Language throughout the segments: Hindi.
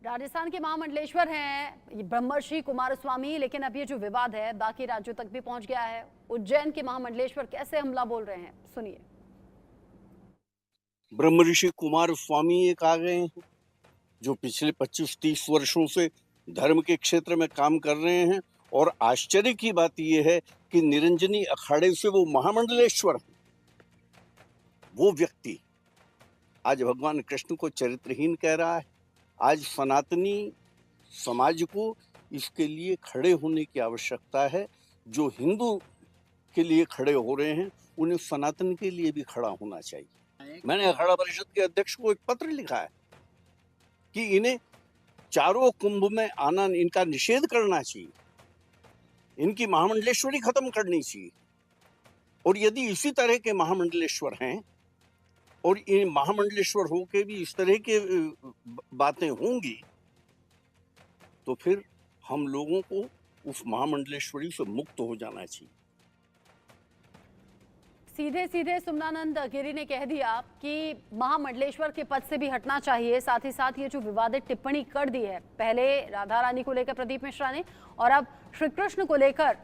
राजस्थान के महामंडलेश्वर हैं ब्रह्मर्षि कुमारस्वामी, लेकिन अब ये जो विवाद है बाकी राज्यों तक भी पहुंच गया है। उज्जैन के महामंडलेश्वर कैसे हमला बोल रहे हैं, सुनिए। ब्रह्मर्षि कुमारस्वामी एक आ गए हैं जो पिछले 25-30 वर्षों से धर्म के क्षेत्र में काम कर रहे हैं। और आश्चर्य की बात यह है कि निरंजनी अखाड़े से वो महामंडलेश्वर हैं। वो व्यक्ति आज भगवान कृष्ण को चरित्रहीन कह रहा है। आज सनातनी समाज को इसके लिए खड़े होने की आवश्यकता है। जो हिंदू के लिए खड़े हो रहे हैं उन्हें सनातन के लिए भी खड़ा होना चाहिए। मैंने अखाड़ा परिषद के अध्यक्ष को एक पत्र लिखा है कि इन्हें चारों कुंभ में आना, इनका निषेध करना चाहिए, इनकी महामंडलेश्वरी खत्म करनी चाहिए। और यदि इसी तरह के महामंडलेश्वर हैं और इन महामंडलेश्वर होके भी इस तरह के बातें होंगी तो फिर हम लोगों को उस महामंडलेश्वरी से मुक्त हो जाना चाहिए। सीधे सीधे सुमनानंद गिरी ने कह दिया कि महामंडलेश्वर के पद से भी हटना चाहिए। साथ ही साथ ये जो विवादित टिप्पणी कर दी है, पहले राधा रानी को लेकर प्रदीप मिश्रा ने और अब श्री कृष्ण को लेकर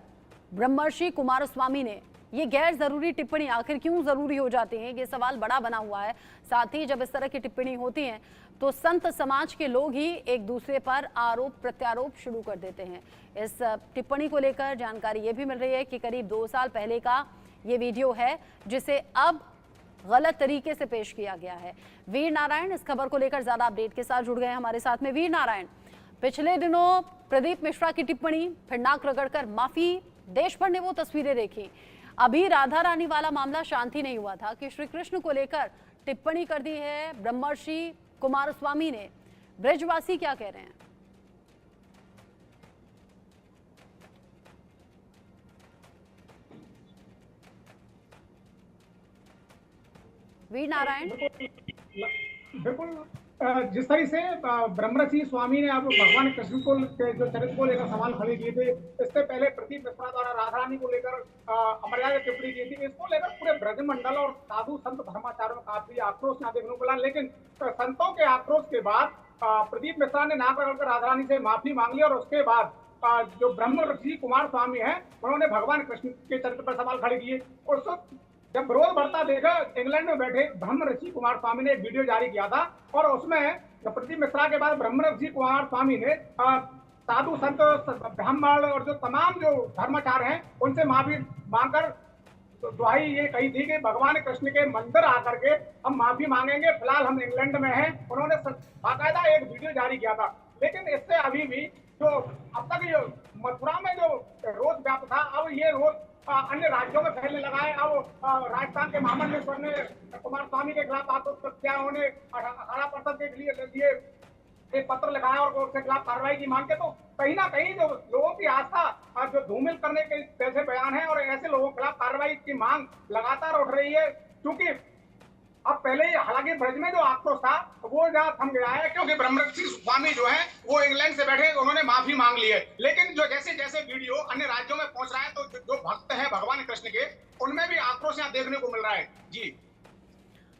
ब्रह्मर्षि कुमारस्वामी ने, ये गैर जरूरी टिप्पणी आखिर क्यों जरूरी हो जाती है, ये सवाल बड़ा बना हुआ है। साथ ही जब इस तरह की टिप्पणी होती है तो संत समाज के लोग ही एक दूसरे पर आरोप प्रत्यारोप शुरू कर देते हैं। इस टिप्पणी को लेकर जानकारी ये भी मिल रही है कि करीब 2 साल पहले का ये वीडियो है जिसे अब गलत तरीके से पेश किया गया है। वीर नारायण इस खबर को लेकर ज्यादा अपडेट के साथ जुड़ गए हैं हमारे साथ में। वीर नारायण, पिछले दिनों प्रदीप मिश्रा की टिप्पणी, फिर नाक रगड़कर माफी, देश भर ने वो तस्वीरें देखी। अभी राधा रानी वाला मामला शांति नहीं हुआ था कि श्री कृष्ण को लेकर टिप्पणी कर दी है ब्रह्मर्षि कुमारस्वामी ने। ब्रजवासी क्या कह रहे हैं? वीर नारायण, बिल्कुल जिस तरह से ब्रह्मर्षि स्वामी ने अब भगवान कृष्ण को जो चरित्र को लेकर सवाल खड़े किए थे, इससे पहले प्रदीप मिश्रा द्वारा राधा रानी को लेकर अमर्यादित टिप्पणी की थी, इसको लेकर पूरे ब्रजमंडल और साधु संत धर्माचार्यों में काफी आक्रोश यहाँ देखने को मिला। लेकिन संतों के आक्रोश के बाद प्रदीप मिश्रा ने नाक रगड़कर राधा रानी से माफी मांग ली और उसके बाद जो ब्रह्मर्षि कुमार स्वामी है उन्होंने भगवान कृष्ण के चरित्र पर सवाल खड़े किए। और जब विरोध बढ़ता देखा, इंग्लैंड में बैठे ब्रह्मर्षि कुमार स्वामी ने एक वीडियो जारी किया था और उसमें प्रदीप मिश्रा के बाद ब्रह्मर्षि कुमार स्वामी ने साधु संत ब्राह्मण और जो तमाम जो धर्माचार्य हैं उनसे माफी मांगकर दुहाई ये कही थी कि भगवान कृष्ण के मंदिर आकर के हम माफी मांगेंगे, फिलहाल हम इंग्लैंड में हैं। उन्होंने बाकायदा एक वीडियो जारी किया था। लेकिन इससे अभी भी जो अब तक जो मथुरा में जो रोष व्याप्त था, अब ये रोष अन्य राज्यों में फैलने लगा है। अब राजस्थान के महामंडलेश्वर ने कुमार स्वामी के खिलाफ आक्रोश व्यक्त किया। उन्होंने अखाड़ा परिषद के लिए एक पत्र लिखा है और उसके खिलाफ कार्रवाई की मांग के। तो कहीं ना कहीं जो लोगों की आस्था जो धूमिल करने के जैसे बयान है और ऐसे लोगों के खिलाफ कार्रवाई की मांग लगातार उठ रही है। क्योंकि अब पहले हालांकि ब्रज में जो आक्रोश था वो जहाँ थम गया है, क्योंकि ब्रह्मर्षि स्वामी जो है वो इंग्लैंड से बैठे, उन्होंने माफी मांग ली है। लेकिन जो जैसे जैसे वीडियो अन्य राज्यों में पहुंच रहा है तो जो भक्त हैं भगवान कृष्ण के, उनमें भी आक्रोश यहाँ देखने को मिल रहा है। जी,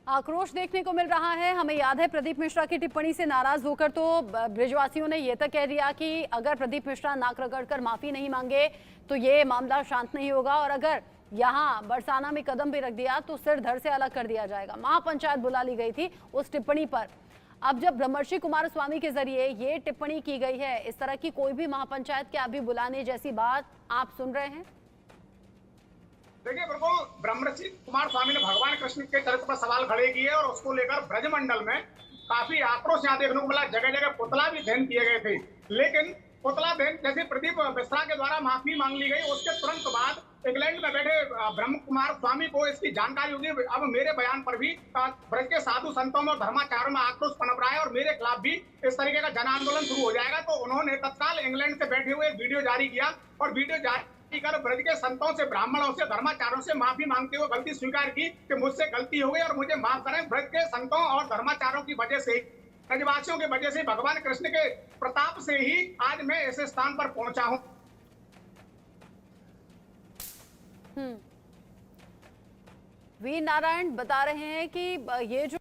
आक्रोश देखने को मिल रहा है। हमें याद है प्रदीप मिश्रा की टिप्पणी से नाराज होकर तो ब्रजवासियों ने यह तक कह दिया कि अगर प्रदीप मिश्रा नाक रगड़कर माफी नहीं मांगे तो ये मामला शांत नहीं होगा और अगर यहाँ बरसाना में कदम भी रख दिया तो सिर धड़ से अलग कर दिया जाएगा। महापंचायत बुला ली गई थी उस टिप्पणी पर। अब जब ब्रह्मर्षि कुमारस्वामी के जरिए ये टिप्पणी की गई है, इस तरह की कोई भी महापंचायत क्या अभी बुलाने जैसी बात आप सुन रहे हैं? देखिए, बिल्कुल ब्रह्मर्षि कुमार स्वामी ने भगवान कृष्ण के चरित्र पर सवाल खड़े किए और उसको लेकर ब्रजमंडल में काफी आक्रोश यहाँ देखने को मिला। जगह जगह पुतला भी दहन किए गए थे। लेकिन पुतला दहन जैसे प्रदीप मिश्रा के द्वारा माफी मांग ली गई, उसके तुरंत बाद इंग्लैंड में बैठे ब्रह्म कुमार स्वामी को इसकी जानकारी होगी। अब मेरे बयान पर भी ब्रज के साधु संतों में धर्माचार्यों में आक्रोश पनप रहा है और मेरे खिलाफ भी इस तरीके का जन आंदोलन शुरू हो जाएगा। तो उन्होंने तत्काल इंग्लैंड से बैठे हुए वीडियो जारी किया और वीडियो जारी कर ब्रज के संतों से, ब्राह्मणों से, धर्माचार्यों से माफी मांगते हुए गलती स्वीकार की कि मुझसे गलती हो गई और मुझे माफ करें। ब्रज के संतों और धर्माचार्यों की वजह से, ब्रजवासियों की वजह से, भगवान कृष्ण के प्रताप से ही आज मैं ऐसे स्थान पर पहुंचा हूं। वीर नारायण बता रहे हैं कि ये जो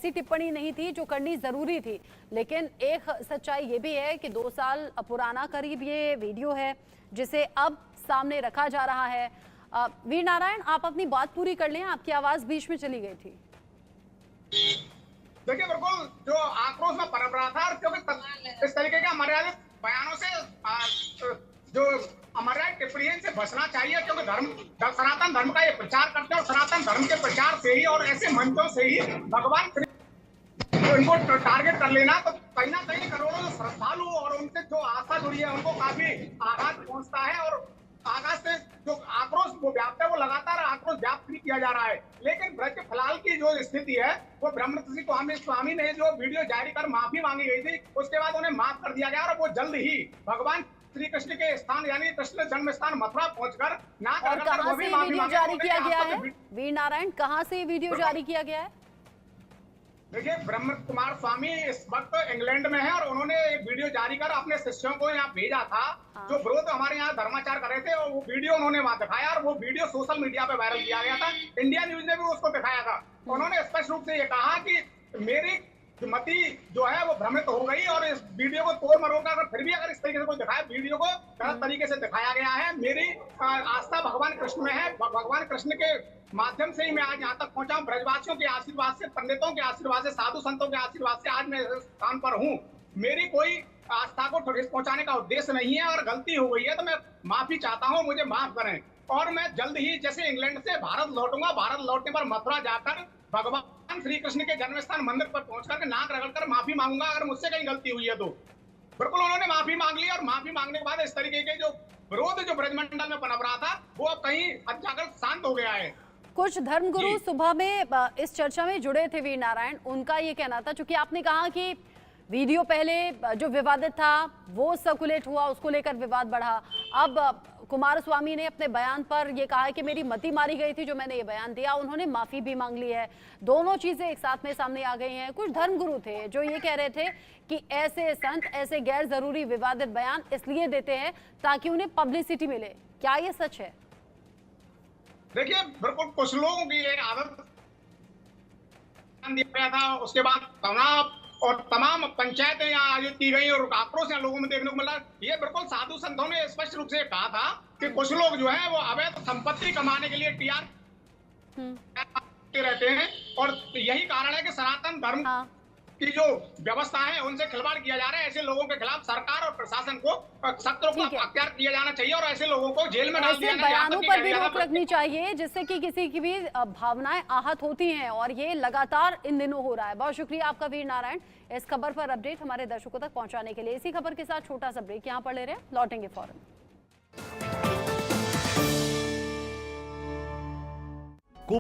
ऐसी टिप्पणी नहीं थी जो करनी जरूरी थी। लेकिन एक सच्चाई ये भी है कि 2 साल पुराना करीब ये वीडियो है जिसे अब सामने रखा जा रहा है। वीर नारायण, आप अपनी बात पूरी कर लें, आपकी आवाज बीच में चली गई थी। देखिए, बिल्कुल जो आक्रोश में पनप रहा था, क्योंकि इस तरीके के अमर्यादित बयानों से जो अमर्यादित टिप्पणियों से बचना चाहिए, क्योंकि सनातन धर्म का ये प्रचार करते हैं और सनातन धर्म के प्रचार से ही और ऐसे मंचों से ही भगवान इनको टारगेट कर लेना, तो कहीं ना कहीं करोड़ों श्रद्धालु और उनसे जो आस्था जुड़ी है उनको काफी आघात पहुंचता है और आगाज से जो आक्रोश वो व्याप्त है, वो लगातार आक्रोश व्याप्त भी किया जा रहा है। लेकिन ब्रज के फिलहाल की जो स्थिति है, वो ब्रह्मऋषि स्वामी ने जो वीडियो जारी कर माफी मांगी गई थी, उसके बाद उन्हें माफ कर दिया गया और वो जल्द ही भगवान श्री कृष्ण के स्थान यानी कृष्ण जन्म स्थान मथुरा पहुंचकर और कहां से वीडियो जारी किया गया है वीर नारायण, कहां से वीडियो जारी किया गया है? देखिए, ब्रह्म कुमार स्वामी इस वक्त इंग्लैंड में है और उन्होंने एक वीडियो जारी कर अपने शिष्यों को यहाँ भेजा था। जो विरोध हमारे यहाँ धर्माचार कर रहे थे और वो वीडियो उन्होंने वहां दिखाया और वो वीडियो सोशल मीडिया पे वायरल किया गया था। इंडिया न्यूज ने भी उसको दिखाया था। उन्होंने स्पष्ट रूप से ये कहा कि मेरी मति जो है वो भ्रमित हो गई और इस वीडियो को तोड़ मरोड़ कर फिर भी अगर इस तरीके से कोई दिखाया, वीडियो को गलत तरीके से दिखाया गया है। मेरी आस्था भगवान कृष्ण में है, भगवान कृष्ण के माध्यम से ही मैं आज यहाँ तक पहुंचा हूँ। ब्रजवासियों के आशीर्वाद से, पंडितों के आशीर्वाद से, साधु संतों के आशीर्वाद से आज मैं इस स्थान पर हूँ। मेरी कोई आस्था को ठेस पहुंचाने का उद्देश्य नहीं है और गलती हो गई है तो मैं माफी चाहता हूँ, मुझे माफ करें। और मैं जल्द ही जैसे इंग्लैंड से भारत लौटूंगा, भारत लौटने पर मथुरा जाकर भगवान श्री कृष्ण के जन्म स्थान मंदिर पर पहुंच करके नाक रगड़कर माफी मांगूंगा अगर मुझसे कहीं गलती हुई है तो। बिल्कुल उन्होंने माफी मांग ली और माफी मांगने के बाद इस तरीके के जो विरोध जो ब्रजमंडल में पनप रहा था वो अब कहीं जाकर शांत हो गया है। कुछ धर्मगुरु सुबह में इस चर्चा में जुड़े थे वीर नारायण, उनका ये कहना था, चूंकि आपने कहा कि वीडियो पहले जो विवादित था वो सर्कुलेट हुआ, उसको लेकर विवाद बढ़ा। अब कुमार स्वामी ने अपने बयान पर यह कहा है कि मेरी मति मारी गई थी जो मैंने ये बयान दिया, उन्होंने माफी भी मांग ली है। दोनों चीजें एक साथ में सामने आ गई हैं। कुछ धर्मगुरु थे जो ये कह रहे थे कि ऐसे संत ऐसे गैर जरूरी विवादित बयान इसलिए देते हैं ताकि उन्हें पब्लिसिटी मिले। क्या ये सच है? देखिए, बिल्कुल कुछ लोगों की एक आदत दिया गया था, उसके बाद तनाव और तमाम पंचायतें यहाँ आयोजित की गई और आक्रोश यहाँ लोगों में देखने को मिला। ये बिल्कुल साधु संतों ने स्पष्ट रूप से कहा था कि कुछ लोग जो है वो अवैध संपत्ति कमाने के लिए टीआर रहते हैं और यही कारण है कि सनातन धर्म की जो व्यवस्था है उनसे खिलवाड़ किया जा रहा है। ऐसे लोगों के खिलाफ सरकार और प्रशासन को सख्त रूप से अख्तियार किया जाना चाहिए और ऐसे लोगों को जेल में डाल दिया जाना चाहिए। बयानों पर भी रोक लगनी चाहिए जिससे कि किसी की भी भावनाएं आहत होती हैं और ये लगातार इन दिनों हो रहा है। बहुत शुक्रिया आपका वीर नारायण इस खबर पर अपडेट हमारे दर्शकों तक पहुंचाने के लिए। इसी खबर के साथ छोटा सा ब्रेक यहाँ पर ले रहे हैं, लौटेंगे फौरन।